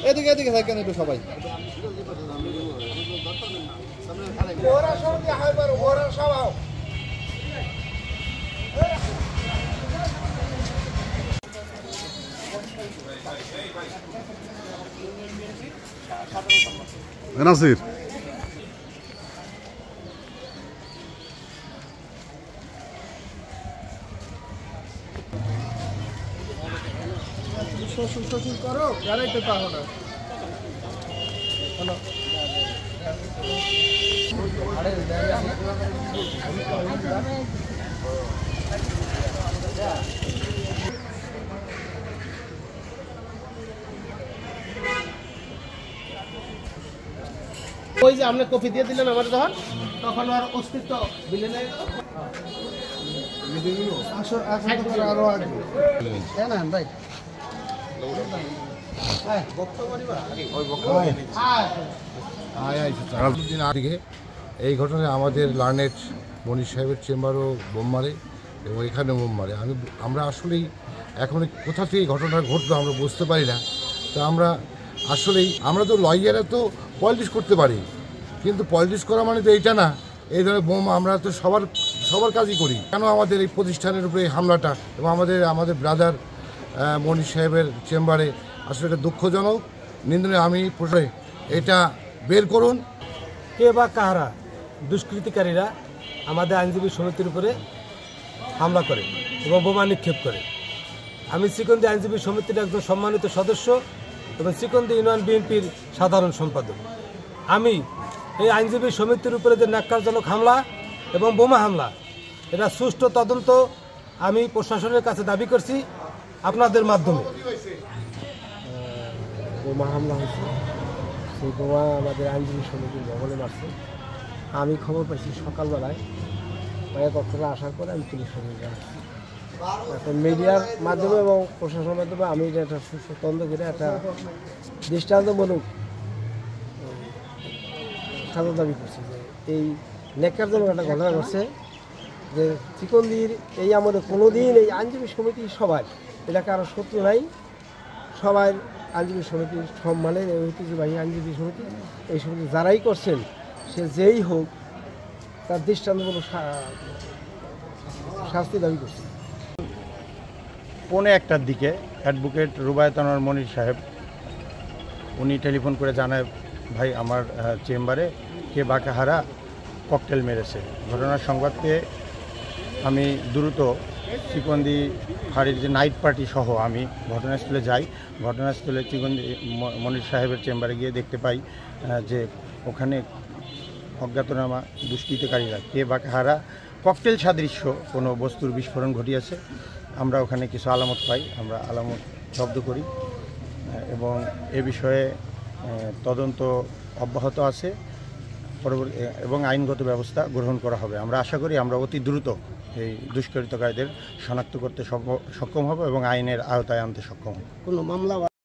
এদিকে এদিকে থাকেন একটু সবাই। নাসির শ্বশুর করো গাড়াইতে পারো না। হ্যালো ওই যে আপনি কপি দিয়ে দিলেন আমার তখন আর অস্তিত্ব দিলেন আরো আগে ভাই এই ঘটনায় আমাদের লার্নেট মনির সাহেবের চেম্বারও বোম মারে এবং এখানেও বোম মারে। আমরা আসলেই এখন কোথা থেকে এই ঘটনা ঘটলো আমরা বুঝতে পারি না। তো আমরা তো লয়াররা তো পলিটিক্স করতে পারি, কিন্তু পলিটিক্স করা মানে তো এইটা না। এই ধরনের বোম আমরা তো সবার কাজই করি। কেন আমাদের এই প্রতিষ্ঠানের উপরে এই হামলাটা এবং আমাদের ব্রাদার মনির সাহেবের চেম্বারে আসলে এটা দুঃখজনক, নিন্দনীয়। আমি এটা বের করুন। কে বা কাহারা দুষ্কৃতিকারীরা আমাদের আইনজীবী সমিতির উপরে হামলা করে এবং বোমা নিক্ষেপ করে। আমি শ্রীকন্দী আইনজীবী সমিতির একজন সম্মানিত সদস্য এবং শ্রীকন্দী ইউনিয়ন বিএনপির সাধারণ সম্পাদক। আমি এই আইনজীবী সমিতির উপরে যে ন্যাক্কারজনক হামলা এবং বোমা হামলা, এটা সুষ্ঠু তদন্ত আমি প্রশাসনের কাছে দাবি করছি আপনাদের মাধ্যমে। বোমা হামলা হয়েছে, সেই বোমা আমাদের আইনজীবী সমিতির ভবনে মারছে। আমি খবর পাইছি সকালবেলায়, কক্ষটা আসার পরে আমি পুলিশ সঙ্গে জানাচ্ছি। এখন মিডিয়ার মাধ্যমে এবং প্রশাসনের মাধ্যমে আমি একটা সুস্থ তদন্ত করে একটা দৃষ্টান্তমূলক সাজা দাবি করছি যে এই ন্যাক্কারজনক একটা ঘটনা ঘটছে, যে শ্রীকন্দির এই আমাদের কোনো দিন এই আইনজীবী সমিতি সবাই এলাকা আরও শত্রু নাই, সবাই আইনজীবী সমিতির সম্মানের ঐতিহ্যবাহী আইনজীবী সমিতি, এই সমিতি যারাই করছেন সে যেই হোক তার দৃষ্টান্তমূলক শাস্তি দাবি করছে। 1:15 দিকে অ্যাডভোকেট রুবায়েত আনোয়ার মনির সাহেব উনি টেলিফোন করে জানায়, ভাই আমার চেম্বারে কে বাঁকাহারা ককটেল মেরেছে। ঘটনার সংবাদ পেয়ে আমি দ্রুত শ্রীকন্দী ফাঁড়ির যে নাইট পার্টি সহ আমি ঘটনাস্থলে যাই। ঘটনাস্থলে শ্রীকন্দী মনির সাহেবের চেম্বারে গিয়ে দেখতে পাই যে ওখানে অজ্ঞাতনামা দুষ্কৃতকারীরা কে বাঁকাহারা ককটেল সাদৃশ্য কোনো বস্তুর বিস্ফোরণ ঘটিয়েছে। আমরা ওখানে কিছু আলামত পাই, আমরা আলামত জব্দ করি এবং এ বিষয়ে তদন্ত অব্যাহত আছে এবং আইনগত ব্যবস্থা গ্রহণ করা হবে। আমরা আশা করি আমরা অতি দ্রুত এই দুষ্কৃতকারীদের শনাক্ত করতে সক্ষম হব এবং আইনের আওতায় আনতে সক্ষম হব। কোনো মামলা